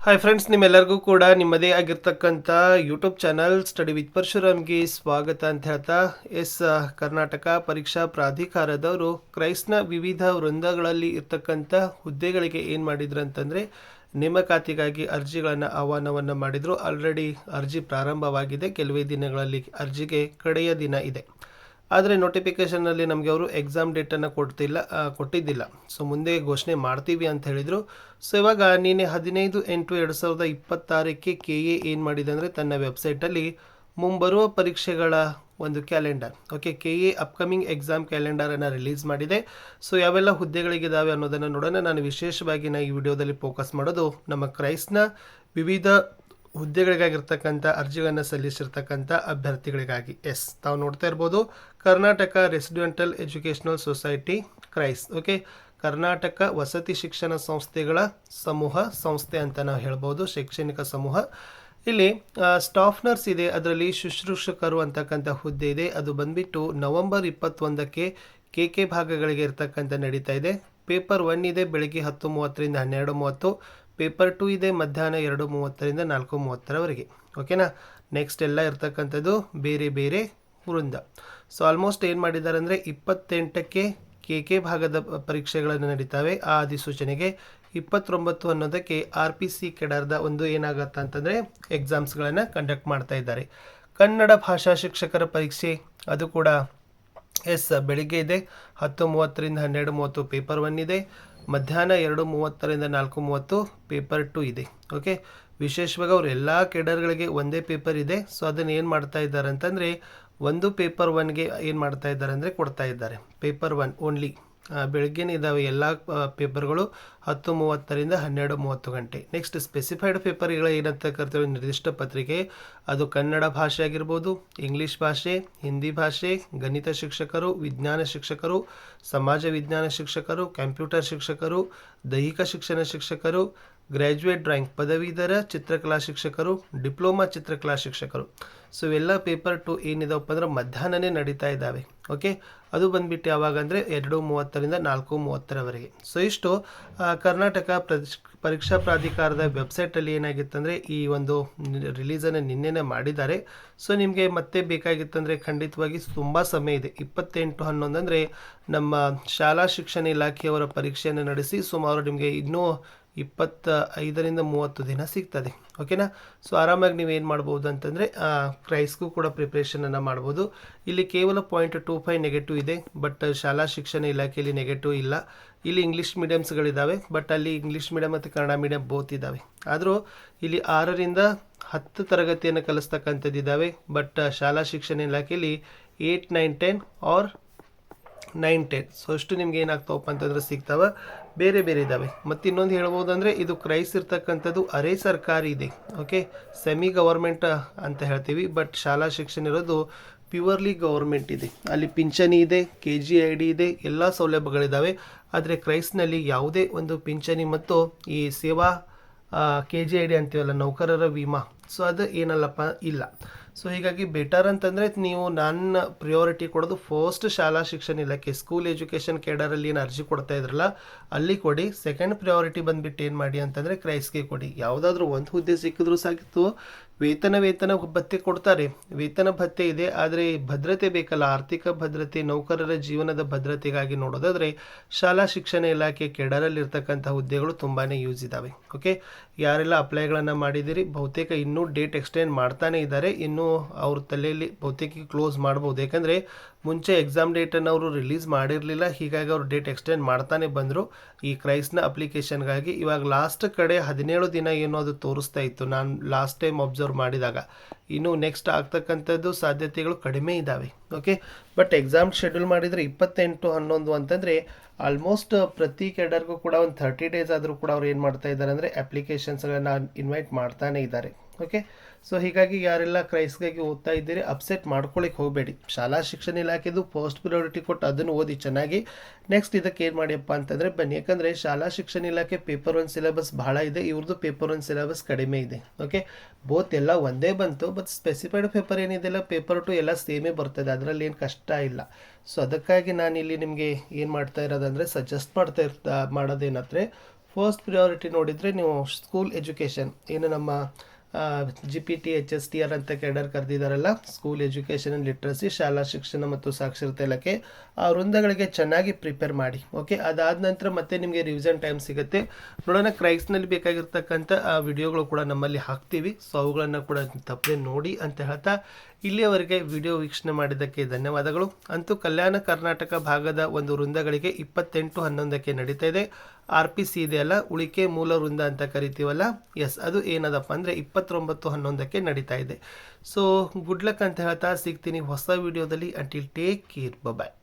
Hi friends, ನಿಮ್ಮೆಲ್ಲರಿಗೂ ಕೂಡ ನಿಮ್ಮದೇ ಆಗಿರ್ತಕ್ಕಂಥ ಯೂಟ್ಯೂಬ್ ಚಾನಲ್ ಸ್ಟಡಿ ವಿತ್ ಪರಶುರಾಮ್ಗೆ ಸ್ವಾಗತ ಅಂತ ಹೇಳ್ತಾ ಕರ್ನಾಟಕ ಪರೀಕ್ಷಾ ಪ್ರಾಧಿಕಾರದವರು ಕ್ರೈಸ್ಟ್ನ ವಿವಿಧ ವೃಂದಗಳಲ್ಲಿ ಇರ್ತಕ್ಕಂಥ ಹುದ್ದೆಗಳಿಗೆ ಏನು ಮಾಡಿದ್ರು ಅಂತಂದರೆ ನೇಮಕಾತಿಗಾಗಿ ಅರ್ಜಿಗಳನ್ನು ಆಹ್ವಾನವನ್ನು ಮಾಡಿದರು. ಆಲ್ರೆಡಿ ಅರ್ಜಿ ಪ್ರಾರಂಭವಾಗಿದೆ. ಕೆಲವೇ ದಿನಗಳಲ್ಲಿ ಅರ್ಜಿಗೆ ಕಡೆಯ ದಿನ ಇದೆ. ಆದರೆ ನೋಟಿಫಿಕೇಷನ್ನಲ್ಲಿ ನಮಗೆ ಅವರು ಎಕ್ಸಾಮ್ ಡೇಟನ್ನು ಕೊಟ್ಟಿದ್ದಿಲ್ಲ. ಸೊ ಮುಂದೆ ಘೋಷಣೆ ಮಾಡ್ತೀವಿ ಅಂತ ಹೇಳಿದರು. ಸೊ ಇವಾಗ ನಿನ್ನೆ 15/8/2026 KA ಏನು ಮಾಡಿದೆ ಅಂದರೆ ತನ್ನ ವೆಬ್ಸೈಟಲ್ಲಿ ಮುಂಬರುವ ಪರೀಕ್ಷೆಗಳ ಒಂದು ಕ್ಯಾಲೆಂಡರ್, KA ಅಪ್ಕಮಿಂಗ್ ಎಕ್ಸಾಮ್ ಕ್ಯಾಲೆಂಡರನ್ನು ರಿಲೀಸ್ ಮಾಡಿದೆ. ಸೊ ಯಾವೆಲ್ಲ ಹುದ್ದೆಗಳಿಗಿದ್ದಾವೆ ಅನ್ನೋದನ್ನು ನೋಡೋಣ. ನಾನು ವಿಶೇಷವಾಗಿ ಈ ವಿಡಿಯೋದಲ್ಲಿ ಫೋಕಸ್ ಮಾಡೋದು ನಮ್ಮ ಕ್ರೈಸ್ಟ್ನ ವಿವಿಧ ಹುದ್ದೆಗಳಿಗಾಗಿರ್ತಕ್ಕಂಥ ಅರ್ಜಿಗಳನ್ನು ಸಲ್ಲಿಸಿರ್ತಕ್ಕಂಥ ಅಭ್ಯರ್ಥಿಗಳಿಗಾಗಿ. ತಾವು ನೋಡ್ತಾ ಇರ್ಬೋದು, ಕರ್ನಾಟಕ ರೆಸಿಡೆಂಟಲ್ ಎಜುಕೇಷನಲ್ ಸೊಸೈಟಿ ಕ್ರೈಸ್, ಕರ್ನಾಟಕ ವಸತಿ ಶಿಕ್ಷಣ ಸಂಸ್ಥೆಗಳ ಸಂಸ್ಥೆ ಅಂತ ನಾವು ಹೇಳ್ಬೋದು, ಶೈಕ್ಷಣಿಕ ಸಮೂಹ. ಇಲ್ಲಿ ಸ್ಟಾಫ್ ನರ್ಸ್ ಇದೆ, ಅದರಲ್ಲಿ ಶುಶ್ರೂಷಕರು ಅಂತಕ್ಕಂಥ ಹುದ್ದೆ ಇದೆ. ಅದು ಬಂದ್ಬಿಟ್ಟು ನವೆಂಬರ್ 21ಕ್ಕೆ KK ಭಾಗಗಳಿಗೆ ಇರ್ತಕ್ಕಂಥ ನಡೀತಾ ಇದೆ. ಪೇಪರ್ 1 ಇದೆ ಬೆಳಗ್ಗೆ 10:30ರಿಂದ 12:30. ಪೇಪರ್ 2 ಇದೆ ಮಧ್ಯಾಹ್ನ 2:30ರಿಂದ 4:30ರವರೆಗೆ. ಓಕೆನಾ. ನೆಕ್ಸ್ಟ್ ಎಲ್ಲ ಇರ್ತಕ್ಕಂಥದ್ದು ಬೇರೆ ಬೇರೆ ವೃಂದ. ಸೊ ಆಲ್ಮೋಸ್ಟ್ ಏನು ಮಾಡಿದ್ದಾರೆ ಅಂದರೆ 28ಕ್ಕೆ KK ಭಾಗದ ಪರೀಕ್ಷೆಗಳನ್ನು ನಡೀತಾವೆ. ಆ ಅಧಿಸೂಚನೆಗೆ 29 ಅನ್ನೋದಕ್ಕೆ RPC ಕೆಡರ್ದ ಒಂದು ಏನಾಗತ್ತೆ ಅಂತಂದರೆ ಎಕ್ಸಾಮ್ಸ್ಗಳನ್ನು ಕಂಡಕ್ಟ್ ಮಾಡ್ತಾ ಇದ್ದಾರೆ. ಕನ್ನಡ ಭಾಷಾ ಶಿಕ್ಷಕರ ಪರೀಕ್ಷೆ ಅದು ಕೂಡ ಬೆಳಿಗ್ಗೆ ಇದೆ 10:30ರಿಂದ 12:30 ಪೇಪರ್ 1 ಇದೆ. ಮಧ್ಯಾಹ್ನ 2:30ರಿಂದ 4:30 ಪೇಪರ್ 2 ಇದೆ. ವಿಶೇಷವಾಗಿ ಅವರು ಎಲ್ಲ ಕೆಡರ್ಗಳಿಗೆ ಒಂದೇ ಪೇಪರ್ ಇದೆ. ಸೊ ಅದನ್ನು ಏನು ಮಾಡ್ತಾ ಇದ್ದಾರೆ ಅಂತಂದರೆ ಒಂದು ಪೇಪರ್ 1ಗೆ ಏನು ಮಾಡ್ತಾ ಇದ್ದಾರೆ ಅಂದರೆ ಕೊಡ್ತಾ ಇದ್ದಾರೆ. ಪೇಪರ್ 1 ಓನ್ಲಿ ಬೆಳಗ್ಗೆನೇ ಇದ್ದಾವೆ ಎಲ್ಲ ಪೇಪರ್ಗಳು 10:30ರಿಂದ 12:30 ಗಂಟೆ. ನೆಕ್ಸ್ಟ್ ಸ್ಪೆಸಿಫೈಡ್ ಪೇಪರ್ಗಳು ಏನಂತ ಕರಿತೀವಿ, ನಿರ್ದಿಷ್ಟ ಪತ್ರಿಕೆ, ಅದು ಕನ್ನಡ ಭಾಷೆ ಆಗಿರ್ಬೋದು, ಇಂಗ್ಲೀಷ್ ಭಾಷೆ, ಹಿಂದಿ ಭಾಷೆ, ಗಣಿತ ಶಿಕ್ಷಕರು, ವಿಜ್ಞಾನ ಶಿಕ್ಷಕರು, ಸಮಾಜ ವಿಜ್ಞಾನ ಶಿಕ್ಷಕರು, ಕಂಪ್ಯೂಟರ್ ಶಿಕ್ಷಕರು, ದೈಹಿಕ ಶಿಕ್ಷಣ ಶಿಕ್ಷಕರು, ಗ್ರ್ಯಾಜುಯೇಟ್ ಡ್ರಾಯಿಂಗ್ ಪದವೀಧರ ಚಿತ್ರಕಲಾ ಶಿಕ್ಷಕರು, ಡಿಪ್ಲೊಮಾ ಚಿತ್ರಕಲಾ ಶಿಕ್ಷಕರು. ಸೊ ಇವೆಲ್ಲ ಪೇಪರ್ 2 ಏನಿದಾವಪ್ಪ ಅಂದ್ರೆ ಮಧ್ಯಾಹ್ನನೇ ನಡೀತಾ ಇದ್ದಾವೆ. ಅದು ಬಂದ್ಬಿಟ್ಟು ಯಾವಾಗ ಅಂದರೆ 2:30ರಿಂದ 4:30ರವರೆಗೆ. ಸೊ ಇಷ್ಟು ಕರ್ನಾಟಕ ಪರೀಕ್ಷಾ ಪ್ರಾಧಿಕಾರದ ವೆಬ್ಸೈಟಲ್ಲಿ ಏನಾಗಿತ್ತಂದರೆ ಈ ಒಂದು ರಿಲೀಸನ್ನು ನಿನ್ನೆನೇ ಮಾಡಿದ್ದಾರೆ. ಸೊ ನಿಮಗೆ ಮತ್ತೆ ಬೇಕಾಗಿತ್ತಂದರೆ ಖಂಡಿತವಾಗಿ ತುಂಬ ಸಮಯ ಇದೆ. 28/11 ಅಂದರೆ ನಮ್ಮ ಶಾಲಾ ಶಿಕ್ಷಣ ಇಲಾಖೆಯವರ ಪರೀಕ್ಷೆಯನ್ನು ನಡೆಸಿ ಸುಮಾರು ನಿಮಗೆ ಇನ್ನೂ 25ರಿಂದ 30 ದಿನ ಸಿಗ್ತದೆ. ಓಕೆನಾ. ಸೊ ಆರಾಮಾಗಿ ನೀವೇನು ಮಾಡ್ಬೋದು ಅಂತಂದರೆ ಕ್ರೈಸ್ಗೂ ಕೂಡ ಪ್ರಿಪ್ರೇಷನನ್ನು ಮಾಡ್ಬೋದು. ಇಲ್ಲಿ ಕೇವಲ 0.25 ನೆಗೆಟಿವ್ ಇದೆ, ಬಟ್ ಶಾಲಾ ಶಿಕ್ಷಣ ಇಲಾಖೆಯಲ್ಲಿ ನೆಗೆಟಿವ್ ಇಲ್ಲ. ಇಲ್ಲಿ ಇಂಗ್ಲೀಷ್ ಮೀಡಿಯಮ್ಸ್ಗಳಿದ್ದಾವೆ, ಬಟ್ ಅಲ್ಲಿ ಇಂಗ್ಲೀಷ್ ಮೀಡಿಯಮ್ ಮತ್ತು ಕನ್ನಡ ಮೀಡಿಯಮ್ ಬೋತ್ ಇದ್ದಾವೆ. ಆದರೂ ಇಲ್ಲಿ 6ರಿಂದ 10 ತರಗತಿಯನ್ನು ಕಲಿಸ್ತಕ್ಕಂಥದ್ದಿದ್ದಾವೆ. ಬಟ್ ಶಾಲಾ ಶಿಕ್ಷಣ ಇಲಾಖೆಯಲ್ಲಿ 8, 9, 10 ಆರ್ 9, 10. ಸೊ ಅಷ್ಟು ನಿಮ್ಗೆ ಏನಾಗ್ತಾವಪ್ಪ ಅಂತಂದ್ರೆ ಸಿಗ್ತಾವೆ, ಬೇರೆ ಬೇರೆ ಇದ್ದಾವೆ. ಮತ್ತು ಇನ್ನೊಂದು ಹೇಳ್ಬೋದು ಅಂದರೆ ಇದು ಕ್ರೈಸ್ ಇರ್ತಕ್ಕಂಥದ್ದು ಅರೆ ಸರ್ಕಾರಿ ಇದೆ. ಸೆಮಿ ಗವರ್ಮೆಂಟ್ ಅಂತ ಹೇಳ್ತೀವಿ. ಬಟ್ ಶಾಲಾ ಶಿಕ್ಷಣ ಇರೋದು ಪ್ಯೂರ್ಲಿ ಗವರ್ಮೆಂಟ್ ಇದೆ. ಅಲ್ಲಿ ಪಿಂಚಣಿ ಇದೆ, KGID ಇದೆ, ಎಲ್ಲ ಸೌಲಭ್ಯಗಳಿದ್ದಾವೆ. ಆದರೆ ಕ್ರೈಸ್ನಲ್ಲಿ ಯಾವುದೇ ಒಂದು ಪಿಂಚಣಿ ಮತ್ತು ಈ ಸೇವಾ KGID ಅಂತೀವಲ್ಲ, ನೌಕರರ ವಿಮಾ, ಸೊ ಅದು ಏನಲ್ಲಪ್ಪ ಇಲ್ಲ. ಸೊ ಹೀಗಾಗಿ ಬೆಟರ್ ಅಂತಂದರೆ ನೀವು ನನ್ನ ಪ್ರಿಯಾರಿಟಿ ಕೊಡೋದು ಫಸ್ಟ್ ಶಾಲಾ ಶಿಕ್ಷಣ ಇಲಾಖೆ ಸ್ಕೂಲ್ ಎಜುಕೇಷನ್ ಕೇಡರಲ್ಲಿ ಏನು ಅರ್ಜಿ ಕೊಡ್ತಾ ಇದ್ರಲ್ಲ ಅಲ್ಲಿ ಕೊಡಿ. ಸೆಕೆಂಡ್ ಪ್ರಿಯಾರಿಟಿ ಬಂದುಬಿಟ್ಟು ಏನು ಮಾಡಿ ಅಂತಂದರೆ ಕ್ರೈಸ್ಗೆ ಕೊಡಿ. ಯಾವುದಾದ್ರೂ ಒಂದು ಹುದ್ದೆ ಸಿಕ್ಕಿದ್ರೂ ಸಾಕಿತ್ತು. ವೇತನ ಭತ್ಯೆ ಕೊಡ್ತಾರೆ, ವೇತನ ಭತ್ಯೆ ಇದೆ, ಆದರೆ ಭದ್ರತೆ ಬೇಕಲ್ಲ, ಆರ್ಥಿಕ ಭದ್ರತೆ, ನೌಕರರ ಜೀವನದ ಭದ್ರತೆಗಾಗಿ ನೋಡೋದಾದರೆ ಶಾಲಾ ಶಿಕ್ಷಣ ಇಲಾಖೆ ಕೆಡರಲ್ಲಿರ್ತಕ್ಕಂಥ ಹುದ್ದೆಗಳು ತುಂಬಾ ಯೂಸ್ ಇದ್ದಾವೆ. ಯಾರೆಲ್ಲ ಅಪ್ಲೈಗಳನ್ನು ಮಾಡಿದ್ದೀರಿ, ಬಹುತೇಕ ಇನ್ನೂ ಡೇಟ್ ಎಕ್ಸ್ಟೆಂಡ್ ಮಾಡ್ತಾನೆ ಇದ್ದಾರೆ. ಇನ್ನೂ ಅವ್ರ ತಲೆಯಲ್ಲಿ ಬಹುತೇಕ ಕ್ಲೋಸ್ ಮಾಡ್ಬೋದು. ಯಾಕಂದರೆ ಮುಂಚೆ ಎಕ್ಸಾಮ್ ಡೇಟನ್ನು ಅವರು ರಿಲೀಸ್ ಮಾಡಿರಲಿಲ್ಲ, ಹೀಗಾಗಿ ಅವರು ಡೇಟ್ ಎಕ್ಸ್ಟೆಂಡ್ ಮಾಡ್ತಾನೆ ಬಂದರು ಈ ಕ್ರೈಸ್ನ ಅಪ್ಲಿಕೇಶನ್ಗಾಗಿ. ಇವಾಗ ಲಾಸ್ಟ್ ಕಡೆ 17 ದಿನ ಏನೋ ಅದು ತೋರಿಸ್ತಾ ಇತ್ತು ನಾನು ಲಾಸ್ಟ್ ಟೈಮ್ ಅಬ್ಸರ್ವ್ ಮಾಡಿದಾಗ. ಇನ್ನು ನೆಕ್ಸ್ಟ್ ಆಗ್ತಕ್ಕಂಥದ್ದು ಸಾಧ್ಯತೆಗಳು ಕಡಿಮೆ ಇದ್ದಾವೆ. ಬಟ್ ಎಕ್ಸಾಮ್ ಶೆಡ್ಯೂಲ್ ಮಾಡಿದರೆ 28/11 ಅಂತಂದರೆ ಆಲ್ಮೋಸ್ಟ್ ಪ್ರತಿ ಕೆಡರ್ಗೂ ಕೂಡ ಒಂದು 30 ಡೇಸ್ ಆದರೂ ಕೂಡ ಅವ್ರು ಏನು ಮಾಡ್ತಾ ಇದ್ದಾರೆ ಅಂದರೆ ಅಪ್ಲಿಕೇಶನ್ಸ್ಗಳನ್ನು ಇನ್ವೈಟ್ ಮಾಡ್ತಾನೆ ಇದ್ದಾರೆ. ಸೊ ಹೀಗಾಗಿ ಯಾರೆಲ್ಲ ಕ್ರೈಸ್ಗಾಗಿ ಓದ್ತಾ ಇದ್ದೀರಿ ಅಪ್ಸೆಟ್ ಮಾಡ್ಕೊಳ್ಳಿಕ್ಕೆ ಹೋಗಬೇಡಿ. ಶಾಲಾ ಶಿಕ್ಷಣ ಇಲಾಖೆದು ಫಸ್ಟ್ ಪ್ರಿಯಾರಿಟಿ ಕೊಟ್ಟು ಅದನ್ನು ಓದಿ ಚೆನ್ನಾಗಿ. ನೆಕ್ಸ್ಟ್ ಇದಕ್ಕೆ ಏನು ಮಾಡಿಯಪ್ಪ ಅಂತಂದರೆ ಬನ್ನಿ, ಯಾಕಂದರೆ ಶಾಲಾ ಶಿಕ್ಷಣ ಇಲಾಖೆ ಪೇಪರ್ 1 ಸಿಲೆಬಸ್ ಭಾಳ ಇದೆ, ಇವ್ರದ್ದು ಪೇಪರ್ 1 ಸಿಲೆಬಸ್ ಕಡಿಮೆ ಇದೆ. ಬೋತ್ ಎಲ್ಲ ಒಂದೇ ಬಂತು, ಬಟ್ ಸ್ಪೆಸಿಫೈಡ್ ಪೇಪರ್ ಏನಿದೆಯಲ್ಲ ಪೇಪರ್ 2 ಎಲ್ಲ ಸೇಮೇ ಬರ್ತದೆ, ಅದರಲ್ಲಿ ಏನು ಕಷ್ಟ ಇಲ್ಲ. ಸೊ ಅದಕ್ಕಾಗಿ ನಾನಿಲ್ಲಿ ನಿಮಗೆ ಏನು ಮಾಡ್ತಾ ಇರೋದಂದರೆ ಸಜೆಸ್ಟ್ ಮಾಡೋದೇನಂದರೆ ಫಸ್ಟ್ ಪ್ರಿಯಾರಿಟಿ ನೋಡಿದರೆ ನೀವು ಸ್ಕೂಲ್ ಎಜುಕೇಷನ್ ಏನು ನಮ್ಮ GPT HSTR ಅಂತ ಕೆಡರ್ ಕರೆದಿದ್ದಾರಲ್ಲ, ಸ್ಕೂಲ್ ಎಜುಕೇಷನ್ ಆ್ಯಂಡ್ ಲಿಟ್ರಸಿ, ಶಾಲಾ ಶಿಕ್ಷಣ ಮತ್ತು ಸಾಕ್ಷರತೆ ಇಲಾಖೆ, ಆ ವೃಂದಗಳಿಗೆ ಚೆನ್ನಾಗಿ ಪ್ರಿಪೇರ್ ಮಾಡಿ. ಓಕೆ, ಅದಾದ ನಂತರ ಮತ್ತೆ ನಿಮಗೆ ರಿವಿಷನ್ ಟೈಮ್ ಸಿಗುತ್ತೆ. ನೋಡೋಣ, ಕ್ರೈಸ್ನಲ್ಲಿ ಬೇಕಾಗಿರ್ತಕ್ಕಂಥ ಆ ವಿಡಿಯೋಗಳು ಕೂಡ ನಮ್ಮಲ್ಲಿ ಹಾಕ್ತೀವಿ. ಸೊ ಅವುಗಳನ್ನು ಕೂಡ ತಪ್ಪದೆ ನೋಡಿ ಅಂತ ಹೇಳ್ತಾ ಇಲ್ಲಿಯವರೆಗೆ ವಿಡಿಯೋ ವೀಕ್ಷಣೆ ಮಾಡಿದ್ದಕ್ಕೆ ಧನ್ಯವಾದಗಳು. ಅಂತೂ ಕಲ್ಯಾಣ ಕರ್ನಾಟಕ ಭಾಗದ ಒಂದು ವೃಂದಗಳಿಗೆ 28/11 ನಡೀತಾ ಇದೆ. RPC ಇದೆಯಲ್ಲ, ಉಳಿಕೆ ಮೂಲ ವೃಂದ ಅಂತ ಕರಿತೀವಲ್ಲ, ಎಸ್, ಅದು ಏನದಪ್ಪ ಅಂದರೆ 29/11 ನಡೀತಾ ಇದೆ. ಸೊ ಗುಡ್ ಲಕ್ ಅಂತ ಹೇಳ್ತಾ ಸಿಗ್ತೀನಿ ಹೊಸ ವಿಡಿಯೋದಲ್ಲಿ. ಅಂಟಿಲ್ ಟೇಕ್ ಕೇರ್, ಬಾಯ್.